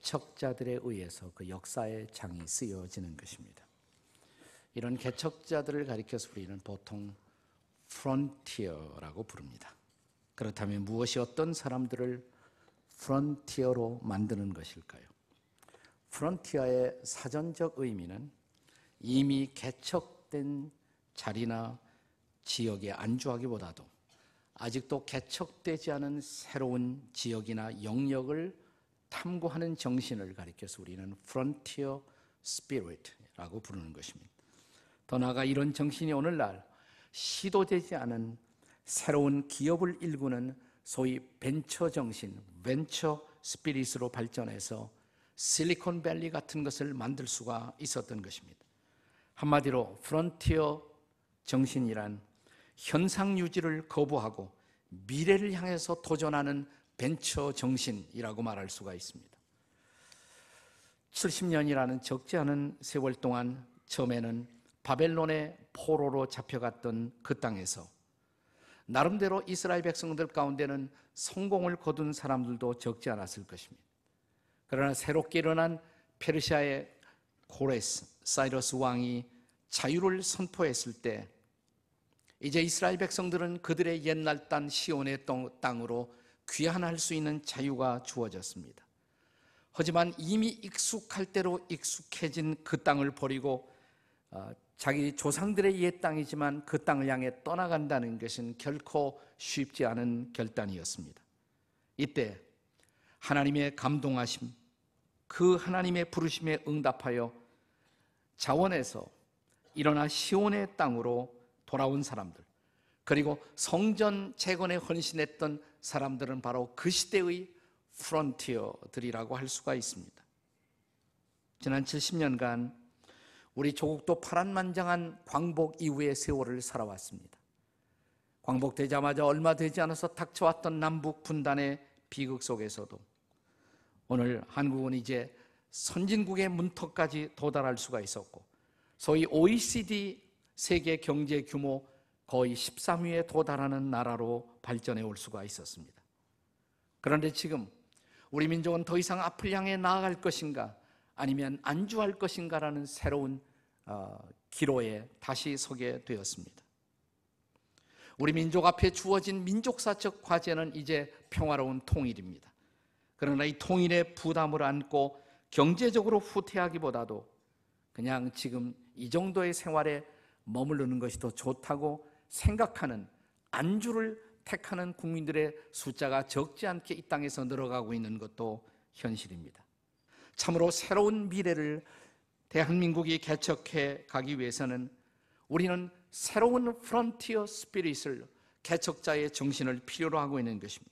개척자들에 의해서 그 역사의 장이 쓰여지는 것입니다. 이런 개척자들을 가리켜서 우리는 보통 프론티어라고 부릅니다. 그렇다면 무엇이 어떤 사람들을 프론티어로 만드는 것일까요? 프론티어의 사전적 의미는 이미 개척된 자리나 지역에 안주하기보다도 아직도 개척되지 않은 새로운 지역이나 영역을 탐구하는 정신을 가리켜서 우리는 프론티어 스피릿이라고 부르는 것입니다. 더 나아가 이런 정신이 오늘날 시도되지 않은 새로운 기업을 일구는 소위 벤처 정신, 벤처 스피릿으로 발전해서 실리콘밸리 같은 것을 만들 수가 있었던 것입니다. 한마디로 프론티어 정신이란 현상 유지를 거부하고 미래를 향해서 도전하는 벤처 정신이라고 말할 수가 있습니다. 70년이라는 적지 않은 세월 동안 처음에는 바벨론의 포로로 잡혀갔던 그 땅에서 나름대로 이스라엘 백성들 가운데는 성공을 거둔 사람들도 적지 않았을 것입니다. 그러나 새롭게 일어난 페르시아의 코레스, 사이러스 왕이 자유를 선포했을 때 이제 이스라엘 백성들은 그들의 옛날 땅 시온의 땅으로 귀환할 수 있는 자유가 주어졌습니다. 하지만 이미 익숙할 대로 익숙해진 그 땅을 버리고 자기 조상들의 옛 땅이지만 그 땅을 향해 떠나간다는 것은 결코 쉽지 않은 결단이었습니다. 이때 하나님의 감동하심, 그 하나님의 부르심에 응답하여 자원에서 일어나 시온의 땅으로 돌아온 사람들, 그리고 성전 재건에 헌신했던 사람들은 바로 그 시대의 프론티어들이라고 할 수가 있습니다. 지난 70년간 우리 조국도 파란만장한 광복 이후의 세월을 살아왔습니다. 광복되자마자 얼마 되지 않아서 닥쳐왔던 남북 분단의 비극 속에서도 오늘 한국은 이제 선진국의 문턱까지 도달할 수가 있었고 소위 OECD 세계 경제 규모 거의 13위에 도달하는 나라로 발전해 올 수가 있었습니다. 그런데 지금 우리 민족은 더 이상 앞을 향해 나아갈 것인가 아니면 안주할 것인가라는 새로운 기로에 다시 서게 되었습니다. 우리 민족 앞에 주어진 민족사적 과제는 이제 평화로운 통일입니다. 그러나 이 통일의 부담을 안고 경제적으로 후퇴하기보다도 그냥 지금 이 정도의 생활에 머무르는 것이 더 좋다고 생각하는 안주를 택하는 국민들의 숫자가 적지 않게 이 땅에서 늘어가고 있는 것도 현실입니다. 참으로 새로운 미래를 대한민국이 개척해 가기 위해서는 우리는 새로운 프론티어 스피릿을, 개척자의 정신을 필요로 하고 있는 것입니다.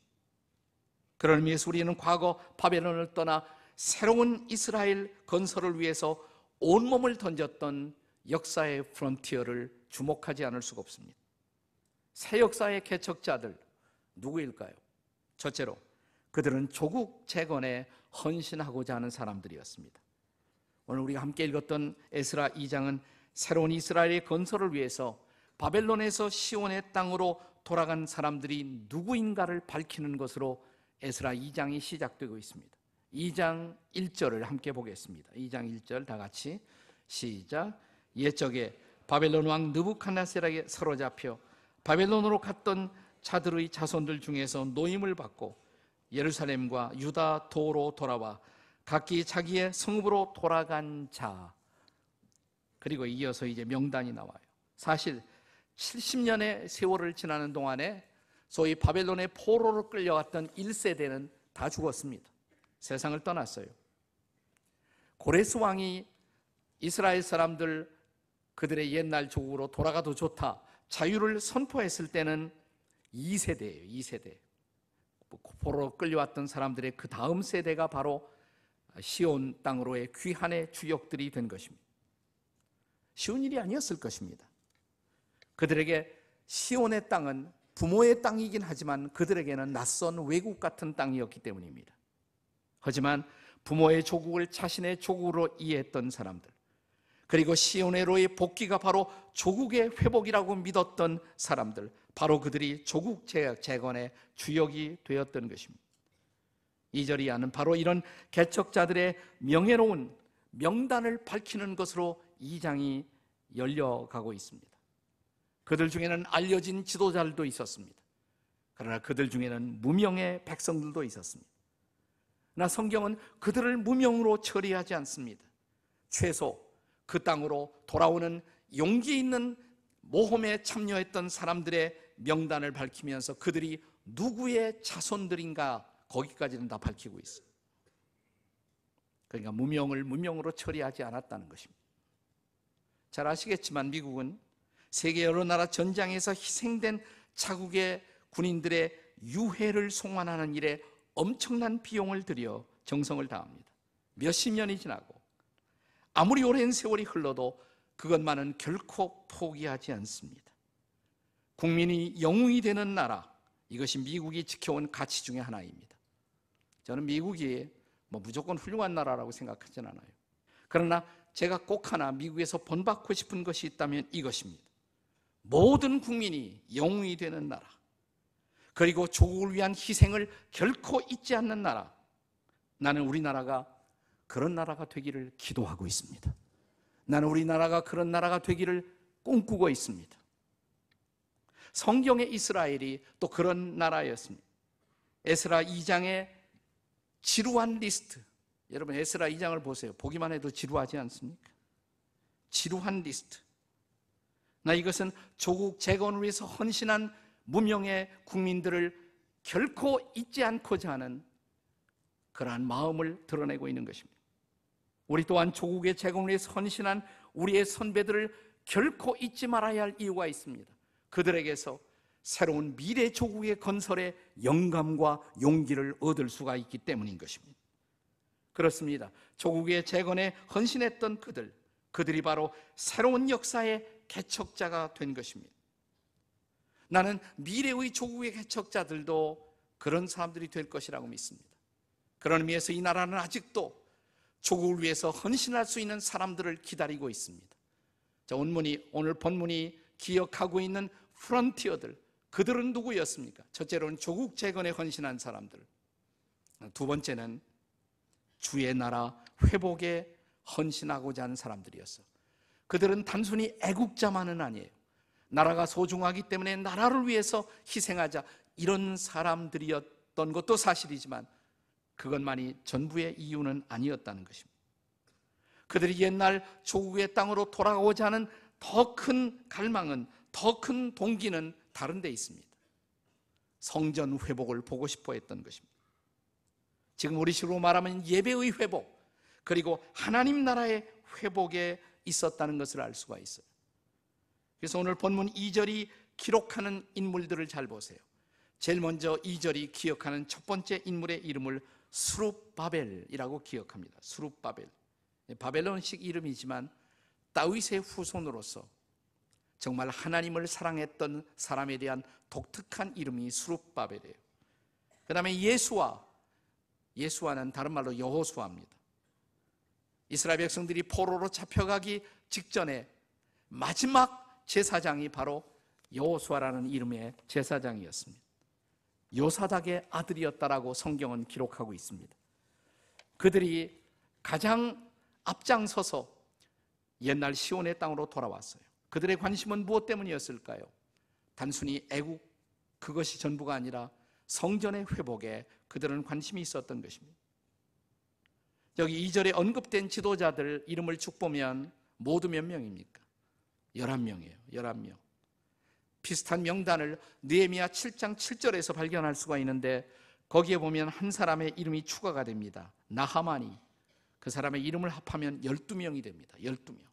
그런 의미에서 우리는 과거 바벨론을 떠나 새로운 이스라엘 건설을 위해서 온몸을 던졌던 역사의 프론티어를 주목하지 않을 수가 없습니다. 새 역사의 개척자들 누구일까요? 첫째로 그들은 조국 재건에 헌신하고자 하는 사람들이었습니다. 오늘 우리가 함께 읽었던 에스라 2장은 새로운 이스라엘의 건설을 위해서 바벨론에서 시온의 땅으로 돌아간 사람들이 누구인가를 밝히는 것으로 에스라 2장이 시작되고 있습니다. 2장 1절을 함께 보겠습니다. 2장 1절 다 같이 시작. 옛적에 바벨론 왕 느부갓네살에게 사로잡혀 바벨론으로 갔던 자들의 자손들 중에서 노임을 받고 예루살렘과 유다 도로 돌아와 각기 자기의 성읍으로 돌아간 자, 그리고 이어서 이제 명단이 나와요. 사실 70년의 세월을 지나는 동안에 소위 바벨론의 포로로 끌려갔던 1세대는 다 죽었습니다. 세상을 떠났어요. 고레스 왕이 이스라엘 사람들 그들의 옛날 조국으로 돌아가도 좋다, 자유를 선포했을 때는 2세대예요. 2세대. 포로로 끌려왔던 사람들의 그 다음 세대가 바로 시온 땅으로의 귀환의 주역들이 된 것입니다. 쉬운 일이 아니었을 것입니다. 그들에게 시온의 땅은 부모의 땅이긴 하지만 그들에게는 낯선 외국 같은 땅이었기 때문입니다. 하지만 부모의 조국을 자신의 조국으로 이해했던 사람들, 그리고 시온으로의 복귀가 바로 조국의 회복이라고 믿었던 사람들, 바로 그들이 조국 재건의 주역이 되었던 것입니다. 2절이 하는 바로 이런 개척자들의 명예로운 명단을 밝히는 것으로 2장이 열려가고 있습니다. 그들 중에는 알려진 지도자들도 있었습니다. 그러나 그들 중에는 무명의 백성들도 있었습니다. 그러나 성경은 그들을 무명으로 처리하지 않습니다. 최소 그 땅으로 돌아오는 용기 있는 모험에 참여했던 사람들의 명단을 밝히면서 그들이 누구의 자손들인가 거기까지는 다 밝히고 있어요. 그러니까 무명을 무명으로 처리하지 않았다는 것입니다. 잘 아시겠지만 미국은 세계 여러 나라 전장에서 희생된 자국의 군인들의 유해를 송환하는 일에 엄청난 비용을 들여 정성을 다합니다. 몇십 년이 지나고 아무리 오랜 세월이 흘러도 그것만은 결코 포기하지 않습니다. 국민이 영웅이 되는 나라, 이것이 미국이 지켜온 가치 중에 하나입니다. 저는 미국이 무조건 훌륭한 나라라고 생각하진 않아요. 그러나 제가 꼭 하나 미국에서 본받고 싶은 것이 있다면 이것입니다. 모든 국민이 영웅이 되는 나라, 그리고 조국을 위한 희생을 결코 잊지 않는 나라, 나는 우리나라가 그런 나라가 되기를 기도하고 있습니다. 나는 우리나라가 그런 나라가 되기를 꿈꾸고 있습니다. 성경의 이스라엘이 또 그런 나라였습니다. 에스라 2장의 지루한 리스트, 여러분 에스라 2장을 보세요. 보기만 해도 지루하지 않습니까? 지루한 리스트. 이것은 조국 재건을 위해서 헌신한 무명의 국민들을 결코 잊지 않고자 하는 그러한 마음을 드러내고 있는 것입니다. 우리 또한 조국의 재건을 위해서 헌신한 우리의 선배들을 결코 잊지 말아야 할 이유가 있습니다. 그들에게서 새로운 미래 조국의 건설에 영감과 용기를 얻을 수가 있기 때문인 것입니다. 그렇습니다. 조국의 재건에 헌신했던 그들이 바로 새로운 역사의 개척자가 된 것입니다. 나는 미래의 조국의 개척자들도 그런 사람들이 될 것이라고 믿습니다. 그런 의미에서 이 나라는 아직도 조국을 위해서 헌신할 수 있는 사람들을 기다리고 있습니다. 오늘 본문이 기억하고 있는 프론티어들, 그들은 누구였습니까? 첫째로는 조국 재건에 헌신한 사람들, 두 번째는 주의 나라 회복에 헌신하고자 하는 사람들이었어요. 그들은 단순히 애국자만은 아니에요. 나라가 소중하기 때문에 나라를 위해서 희생하자, 이런 사람들이었던 것도 사실이지만 그것만이 전부의 이유는 아니었다는 것입니다. 그들이 옛날 조국의 땅으로 돌아가고자 하는 더 큰 갈망은, 더 큰 동기는 다른 데 있습니다. 성전 회복을 보고 싶어 했던 것입니다. 지금 우리식으로 말하면 예배의 회복, 그리고 하나님 나라의 회복에 있었다는 것을 알 수가 있어요. 그래서 오늘 본문 2절이 기록하는 인물들을 잘 보세요. 제일 먼저 2절이 기억하는 첫 번째 인물의 이름을 스룹바벨이라고 기억합니다. 스룹바벨, 바벨론식 이름이지만 다윗의 후손으로서 정말 하나님을 사랑했던 사람에 대한 독특한 이름이 스룹바벨이에요. 그 다음에 예수와는 다른 말로 여호수아입니다. 이스라엘 백성들이 포로로 잡혀가기 직전에 마지막 제사장이 바로 여호수아라는 이름의 제사장이었습니다. 요사닥의 아들이었다라고 성경은 기록하고 있습니다. 그들이 가장 앞장서서 옛날 시온의 땅으로 돌아왔어요. 그들의 관심은 무엇 때문이었을까요? 단순히 애국, 그것이 전부가 아니라 성전의 회복에 그들은 관심이 있었던 것입니다. 여기 2절에 언급된 지도자들 이름을 쭉 보면 모두 몇 명입니까? 11명이에요. 11명. 비슷한 명단을 느헤미야 7장 7절에서 발견할 수가 있는데 거기에 보면 한 사람의 이름이 추가가 됩니다. 나하만이. 그 사람의 이름을 합하면 12명이 됩니다. 12명.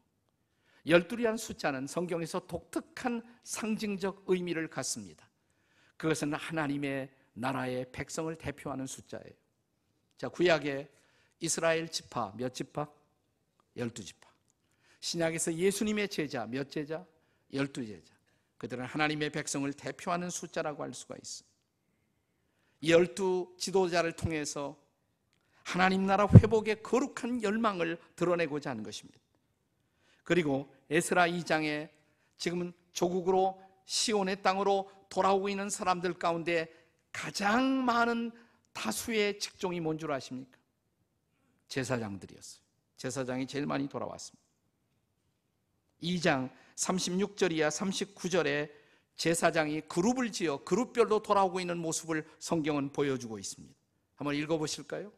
12이라는 숫자는 성경에서 독특한 상징적 의미를 갖습니다. 그것은 하나님의 나라의 백성을 대표하는 숫자예요. 자, 구약의 이스라엘 지파 몇 지파? 12지파. 신약에서 예수님의 제자 몇 제자? 12제자. 그들은 하나님의 백성을 대표하는 숫자라고 할 수가 있어요. 12 지도자를 통해서 하나님 나라 회복의 거룩한 열망을 드러내고자 하는 것입니다. 그리고 에스라 2장에 지금은 조국으로 시온의 땅으로 돌아오고 있는 사람들 가운데 가장 많은 다수의 직종이 뭔 줄 아십니까? 제사장들이었어요. 제사장이 제일 많이 돌아왔습니다. 2장 36절 이하 39절에 제사장이 그룹을 지어 그룹별로 돌아오고 있는 모습을 성경은 보여주고 있습니다. 한번 읽어보실까요?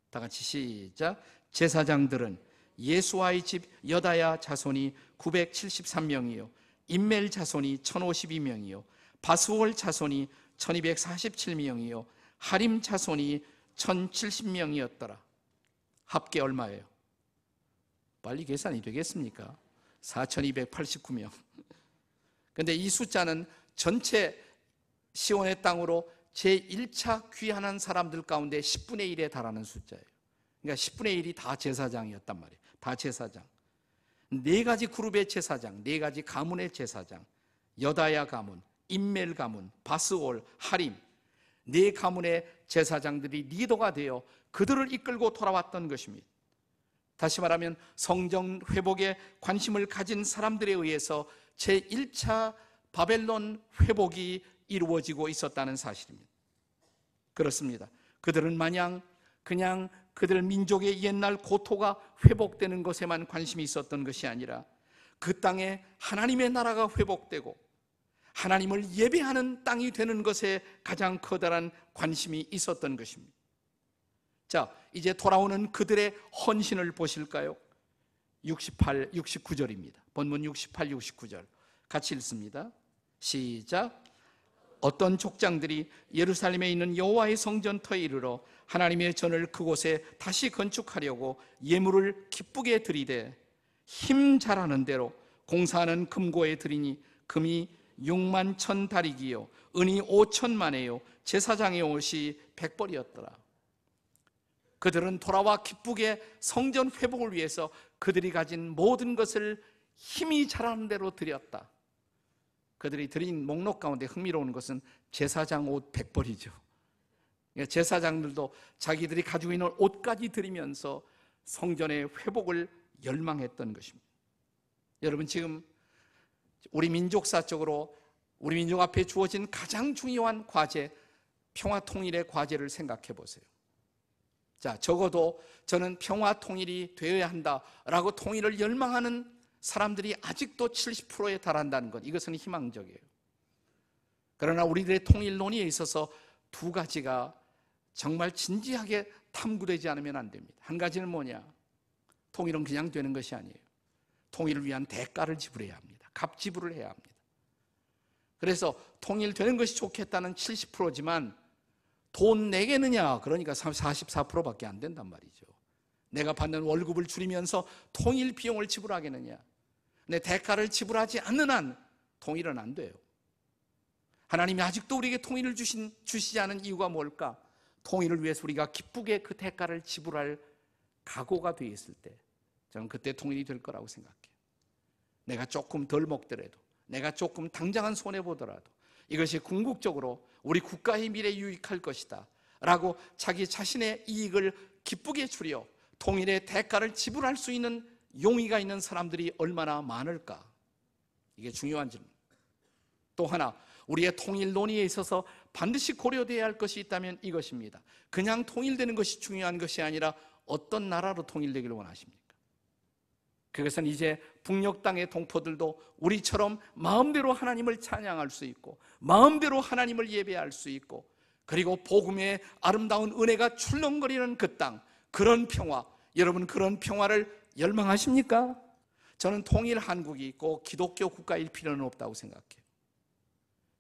다 같이 시작. 제사장들은 예수아의 집 여다야 자손이 973명이요 임멜 자손이 1052명이요 바스월 자손이 1247명이요 하림 자손이 1070명이었더라. 합계 얼마예요? 빨리 계산이 되겠습니까? 4289명. 그런데 이 숫자는 전체 시온의 땅으로 제1차 귀환한 사람들 가운데 10분의 1에 달하는 숫자예요. 그러니까 10분의 1이 다 제사장이었단 말이에요. 다 제사장. 네 가지 그룹의 제사장, 네 가지 가문의 제사장, 여다야 가문, 임멜 가문, 바스올, 하림, 네 가문의 제사장들이 리더가 되어 그들을 이끌고 돌아왔던 것입니다. 다시 말하면 성전 회복에 관심을 가진 사람들에 의해서 제1차 바벨론 회복이 이루어지고 있었다는 사실입니다. 그렇습니다. 그들은 마냥 그냥 그들 민족의 옛날 고토가 회복되는 것에만 관심이 있었던 것이 아니라 그 땅에 하나님의 나라가 회복되고 하나님을 예배하는 땅이 되는 것에 가장 커다란 관심이 있었던 것입니다. 자, 이제 돌아오는 그들의 헌신을 보실까요? 68, 69절입니다. 본문 68, 69절 같이 읽습니다. 시작. 어떤 족장들이 예루살렘에 있는 여호와의 성전터에 이르러 하나님의 전을 그곳에 다시 건축하려고 예물을 기쁘게 드리되 힘 잘하는 대로 공사하는 금고에 드리니 금이 6만 1천 다리기요 은이 5천만에요 제사장의 옷이 100벌이었더라. 그들은 돌아와 기쁘게 성전 회복을 위해서 그들이 가진 모든 것을 힘이 잘하는 대로 드렸다. 그들이 드린 목록 가운데 흥미로운 것은 제사장 옷 100벌이죠. 제사장들도 자기들이 가지고 있는 옷까지 드리면서 성전의 회복을 열망했던 것입니다. 여러분, 지금 우리 민족사적으로 우리 민족 앞에 주어진 가장 중요한 과제, 평화 통일의 과제를 생각해 보세요. 자, 적어도 저는 평화 통일이 되어야 한다라고 통일을 열망하는 사람들이 아직도 70%에 달한다는 것, 이것은 희망적이에요. 그러나 우리들의 통일 논의에 있어서 두 가지가 정말 진지하게 탐구되지 않으면 안 됩니다. 한 가지는 뭐냐? 통일은 그냥 되는 것이 아니에요. 통일을 위한 대가를 지불해야 합니다. 값지불을 해야 합니다. 그래서 통일되는 것이 좋겠다는 70%지만 돈 내겠느냐? 그러니까 44%밖에 안 된단 말이죠. 내가 받는 월급을 줄이면서 통일 비용을 지불하겠느냐? 내 대가를 지불하지 않는 한 통일은 안 돼요. 하나님이 아직도 우리에게 통일을 주시지 않은 이유가 뭘까? 통일을 위해서 우리가 기쁘게 그 대가를 지불할 각오가 되어 있을 때 저는 그때 통일이 될 거라고 생각해요. 내가 조금 덜 먹더라도, 내가 조금 당장은 손해보더라도 이것이 궁극적으로 우리 국가의 미래에 유익할 것이다 라고 자기 자신의 이익을 기쁘게 줄여 통일의 대가를 지불할 수 있는 용의가 있는 사람들이 얼마나 많을까? 이게 중요한 질문. 또 하나, 우리의 통일 논의에 있어서 반드시 고려되어야 할 것이 있다면 이것입니다. 그냥 통일되는 것이 중요한 것이 아니라 어떤 나라로 통일되기를 원하십니까? 그것은 이제 북녘 땅의 동포들도 우리처럼 마음대로 하나님을 찬양할 수 있고 마음대로 하나님을 예배할 수 있고 그리고 복음의 아름다운 은혜가 출렁거리는 그 땅, 그런 평화, 여러분 그런 평화를 열망하십니까? 저는 통일 한국이 꼭 기독교 국가일 필요는 없다고 생각해요.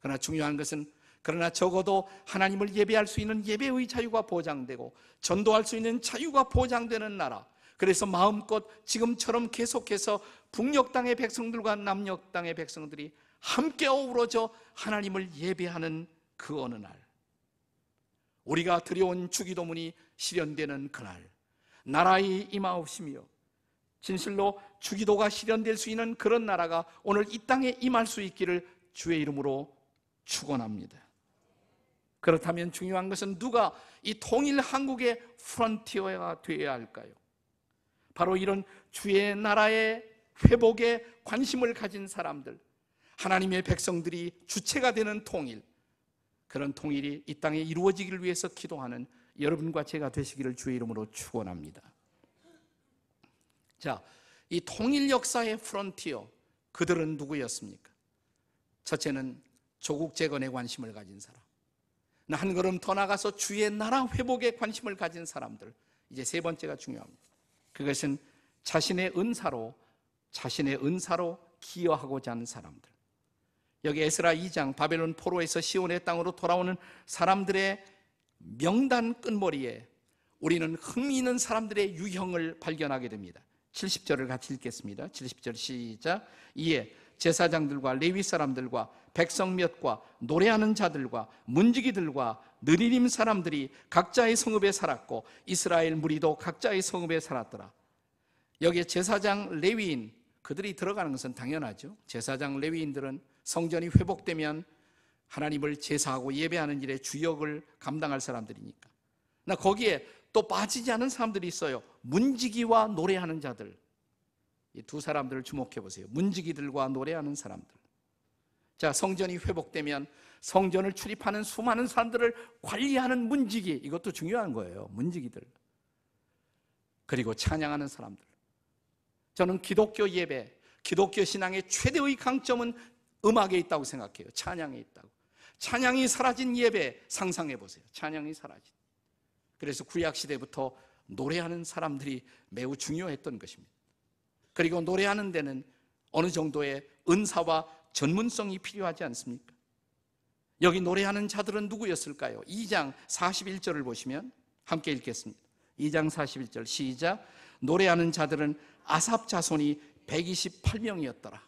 그러나 중요한 것은 그러나 적어도 하나님을 예배할 수 있는 예배의 자유가 보장되고 전도할 수 있는 자유가 보장되는 나라, 그래서 마음껏 지금처럼 계속해서 북녘 땅의 백성들과 남녘 땅의 백성들이 함께 어우러져 하나님을 예배하는 그 어느 날, 우리가 드려온 주기도문이 실현되는 그날, 나라의 임하옵시며 진실로 주기도가 실현될 수 있는 그런 나라가 오늘 이 땅에 임할 수 있기를 주의 이름으로 축원합니다. 그렇다면 중요한 것은 누가 이 통일 한국의 프론티어가 되어야 할까요? 바로 이런 주의 나라의 회복에 관심을 가진 사람들, 하나님의 백성들이 주체가 되는 통일, 그런 통일이 이 땅에 이루어지기를 위해서 기도하는 여러분과 제가 되시기를 주의 이름으로 축원합니다. 자, 이 통일 역사의 프론티어, 그들은 누구였습니까? 첫째는 조국 재건에 관심을 가진 사람, 한 걸음 더 나가서 주의 나라 회복에 관심을 가진 사람들. 이제 세 번째가 중요합니다. 그것은 자신의 은사로 기여하고자 하는 사람들. 여기 에스라 2장 바벨론 포로에서 시온의 땅으로 돌아오는 사람들의 명단 끝머리에 우리는 흥미있는 사람들의 유형을 발견하게 됩니다. 70절을 같이 읽겠습니다. 70절 시작. 이에 제사장들과 레위 사람들과 백성 몇과 노래하는 자들과 문지기들과 느리님 사람들이 각자의 성읍에 살았고 이스라엘 무리도 각자의 성읍에 살았더라. 여기에 제사장 레위인, 그들이 들어가는 것은 당연하죠. 제사장 레위인들은 성전이 회복되면 하나님을 제사하고 예배하는 일에 주역을 감당할 사람들이니까. 거기에 또 빠지지 않은 사람들이 있어요. 문지기와 노래하는 자들. 이 두 사람들을 주목해 보세요. 문지기들과 노래하는 사람들. 자, 성전이 회복되면 성전을 출입하는 수많은 사람들을 관리하는 문지기, 이것도 중요한 거예요. 문지기들. 그리고 찬양하는 사람들. 저는 기독교 예배, 기독교 신앙의 최대의 강점은 음악에 있다고 생각해요. 찬양에 있다고. 찬양이 사라진 예배 상상해 보세요. 찬양이 사라진. 그래서 구약시대부터 노래하는 사람들이 매우 중요했던 것입니다. 그리고 노래하는 데는 어느 정도의 은사와 전문성이 필요하지 않습니까? 여기 노래하는 자들은 누구였을까요? 2장 41절을 보시면 함께 읽겠습니다. 2장 41절 시작. 노래하는 자들은 아삽 자손이 128명이었더라.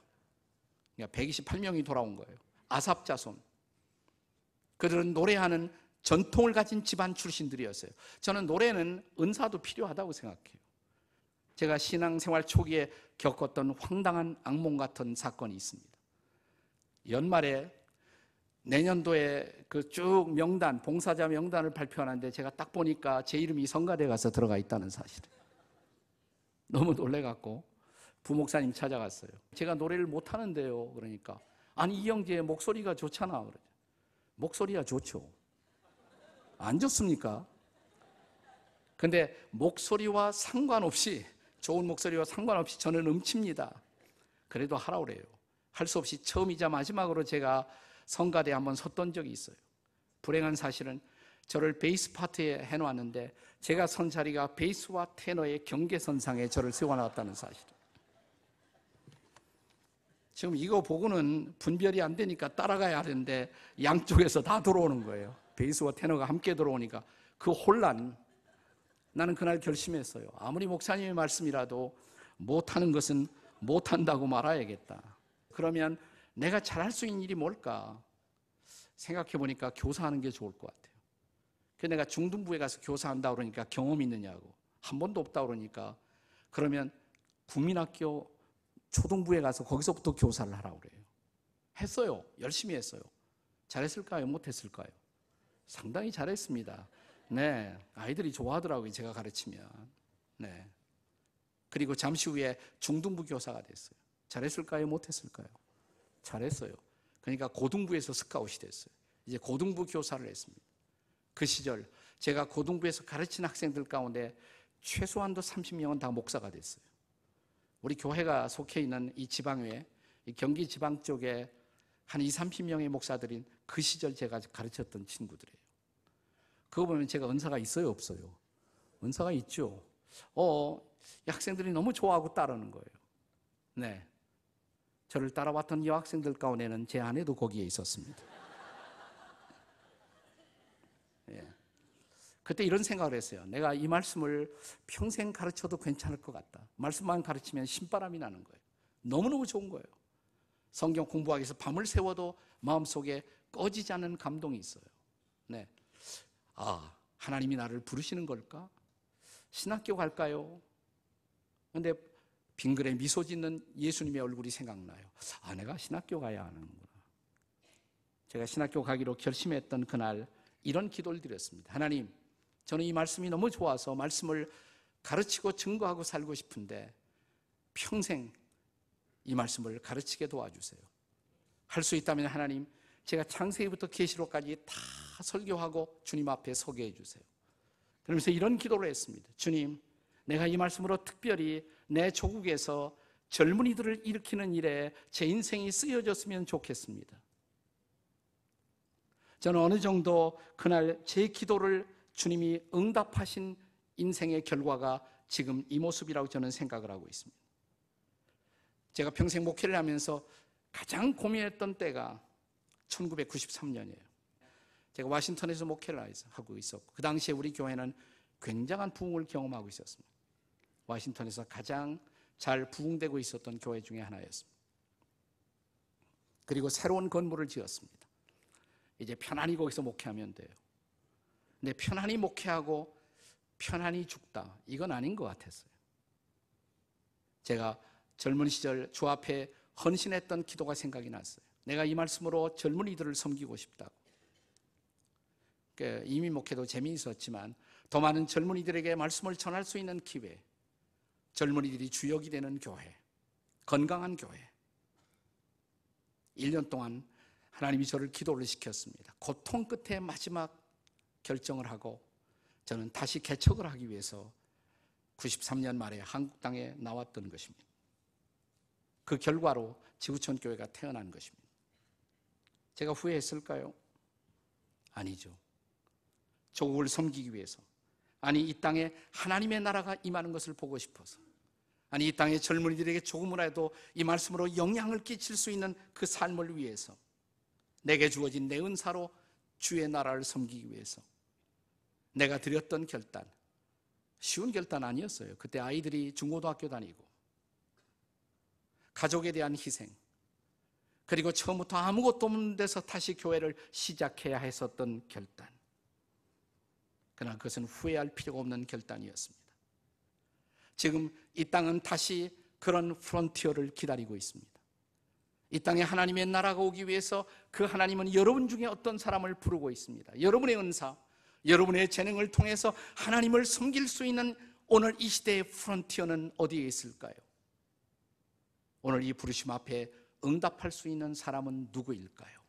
그러니까 128명이 돌아온 거예요. 아삽 자손. 그들은 노래하는 전통을 가진 집안 출신들이었어요. 저는 노래는 은사도 필요하다고 생각해요. 제가 신앙생활 초기에 겪었던 황당한 악몽 같은 사건이 있습니다. 연말에 내년도에 그 쭉 명단, 봉사자 명단을 발표하는데 제가 딱 보니까 제 이름이 성가대에 가서 들어가 있다는 사실을 너무 놀래갖고 부목사님 찾아갔어요. 제가 노래를 못하는데요. 그러니까 아니 이영재 목소리가 좋잖아. 그러죠. 목소리가 좋죠. 안 좋습니까? 근데 목소리와 상관없이, 좋은 목소리와 상관없이 저는 음치입니다. 그래도 하라고 그래요. 할 수 없이 처음이자 마지막으로 제가 성가대에 한번 섰던 적이 있어요. 불행한 사실은 저를 베이스 파트에 해놓았는데 제가 선 자리가 베이스와 테너의 경계선상에 저를 세워놨다는 사실. 지금 이거 보고는 분별이 안 되니까 따라가야 하는데 양쪽에서 다 들어오는 거예요. 베이스와 테너가 함께 들어오니까 그 혼란. 나는 그날 결심했어요. 아무리 목사님의 말씀이라도 못하는 것은 못한다고 말아야겠다. 그러면 내가 잘할 수 있는 일이 뭘까? 생각해 보니까 교사하는 게 좋을 것 같아요. 그래서 내가 중등부에 가서 교사한다 그러니까 경험 있느냐고. 한 번도 없다 그러니까 그러면 국민학교 초등부에 가서 거기서부터 교사를 하라고 그래요. 했어요. 열심히 했어요. 잘했을까요? 못했을까요? 상당히 잘했습니다. 네, 아이들이 좋아하더라고요. 제가 가르치면. 네. 그리고 잠시 후에 중등부 교사가 됐어요. 잘했을까요? 못했을까요? 잘했어요. 그러니까 고등부에서 스카웃이 됐어요. 이제 고등부 교사를 했습니다. 그 시절 제가 고등부에서 가르친 학생들 가운데 최소한도 30명은 다 목사가 됐어요. 우리 교회가 속해 있는 이 지방에, 이 경기 지방 쪽에 한 20-30명의 목사들인 그 시절 제가 가르쳤던 친구들이에요. 그거 보면 제가 은사가 있어요, 없어요? 은사가 있죠. 이 학생들이 너무 좋아하고 따르는 거예요. 네. 저를 따라왔던 여학생들 가운데는 제 아내도 거기에 있었습니다. 예. 그때 이런 생각을 했어요. 내가 이 말씀을 평생 가르쳐도 괜찮을 것 같다. 말씀만 가르치면 신바람이 나는 거예요. 너무너무 좋은 거예요. 성경 공부하기 위해서 밤을 새워도 마음속에 꺼지지 않는 감동이 있어요. 네. 하나님이 나를 부르시는 걸까? 신학교 갈까요? 그런데 빙그레 미소 짓는 예수님의 얼굴이 생각나요. 내가 신학교 가야 하는구나. 제가 신학교 가기로 결심했던 그날 이런 기도를 드렸습니다. 하나님, 저는 이 말씀이 너무 좋아서 말씀을 가르치고 증거하고 살고 싶은데 평생 이 말씀을 가르치게 도와주세요. 할 수 있다면 하나님, 제가 창세기부터 계시록까지 다 설교하고 주님 앞에 서게 해주세요. 그러면서 이런 기도를 했습니다. 주님, 내가 이 말씀으로 특별히 내 조국에서 젊은이들을 일으키는 일에 제 인생이 쓰여졌으면 좋겠습니다. 저는 어느 정도 그날 제 기도를 주님이 응답하신 인생의 결과가 지금 이 모습이라고 저는 생각을 하고 있습니다. 제가 평생 목회를 하면서 가장 고민했던 때가 1993년이에요. 제가 워싱턴에서 목회를 하고 있었고 그 당시에 우리 교회는 굉장한 부흥을 경험하고 있었습니다. 워싱턴에서 가장 잘 부흥되고 있었던 교회 중에 하나였습니다. 그리고 새로운 건물을 지었습니다. 이제 편안히 거기서 목회하면 돼요. 근데 편안히 목회하고 편안히 죽다, 이건 아닌 것 같았어요. 제가 젊은 시절 주 앞에 헌신했던 기도가 생각이 났어요. 내가 이 말씀으로 젊은이들을 섬기고 싶다고. 이미 목회도 재미있었지만 더 많은 젊은이들에게 말씀을 전할 수 있는 기회, 젊은이들이 주역이 되는 교회, 건강한 교회. 1년 동안 하나님이 저를 기도를 시켰습니다. 고통 끝에 마지막 결정을 하고 저는 다시 개척을 하기 위해서 93년 말에 한국 땅에 나왔던 것입니다. 그 결과로 지구촌 교회가 태어난 것입니다. 제가 후회했을까요? 아니죠. 조국을 섬기기 위해서, 아니 이 땅에 하나님의 나라가 임하는 것을 보고 싶어서, 아니 이 땅의 젊은이들에게 조금이라도 이 말씀으로 영향을 끼칠 수 있는 그 삶을 위해서, 내게 주어진 내 은사로 주의 나라를 섬기기 위해서 내가 드렸던 결단, 쉬운 결단 아니었어요. 그때 아이들이 중고등학교 다니고 가족에 대한 희생, 그리고 처음부터 아무것도 없는 데서 다시 교회를 시작해야 했었던 결단. 그러나 그것은 후회할 필요가 없는 결단이었습니다. 지금 이 땅은 다시 그런 프론티어를 기다리고 있습니다. 이 땅에 하나님의 나라가 오기 위해서 그 하나님은 여러분 중에 어떤 사람을 부르고 있습니다. 여러분의 은사, 여러분의 재능을 통해서 하나님을 섬길 수 있는 오늘 이 시대의 프론티어는 어디에 있을까요? 오늘 이 부르심 앞에 응답할 수 있는 사람은 누구일까요?